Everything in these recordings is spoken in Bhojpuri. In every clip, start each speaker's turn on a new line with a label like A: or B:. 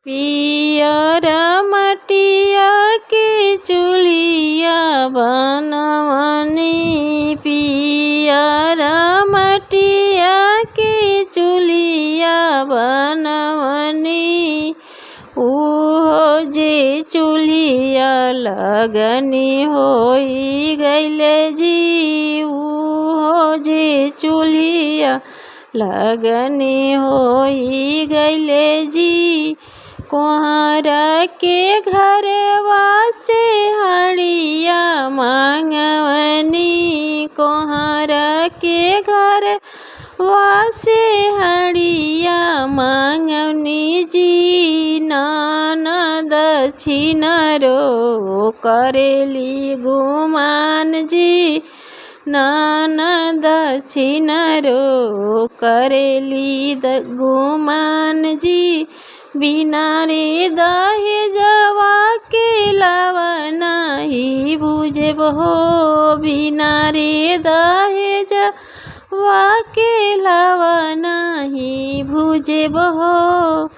A: पियर मटिया के चूल्हिया बनवनी, पियर मटिया के चूल्हिया बनवनी। उहो जे चूल्हिया लगनी होई गइले जी, उहो जे चूल्हिया लगनी होई गइले जी। कोहरा के घरवा से हड़िया मांगवनी, कोहरा के घरवा से हड़िया मांगवनी जी। ननद छिनरो करेली गुमान जी, ननद छिनरो करेली गुमान जी। बिना रे दहेजवा के लावा नाही बुझब हो, बिना रे दहेजवा के लावा नाही बुझब हो।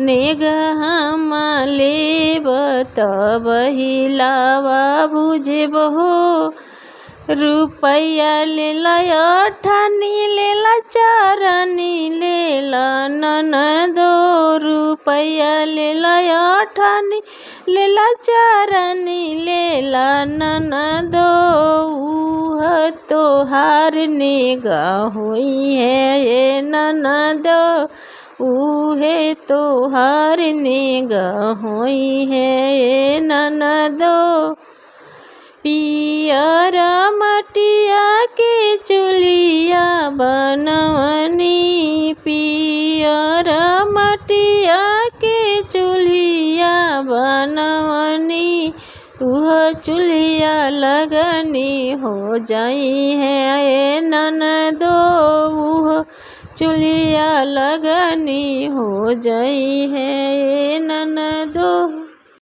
A: नेगहम लेब तब ही लावा बुझब हो। रुपया लेला अठनी लेला चारनी लेला ननदो, रुपया लेला अठनी लेला चारनी लेला ननदो। उह तोहार नेगा होई है ये ननदो, उहे तोहार नेगा होई है ये ननदो। पियर मटिया के चूल्हिया बनवनी, पियर मटिया के चूल्हिया बनवनी। उह चूल्हिया लगनी हो जाई है ये ननदो, उह चूल्हिया लगनी हो जाई है ये ननदो।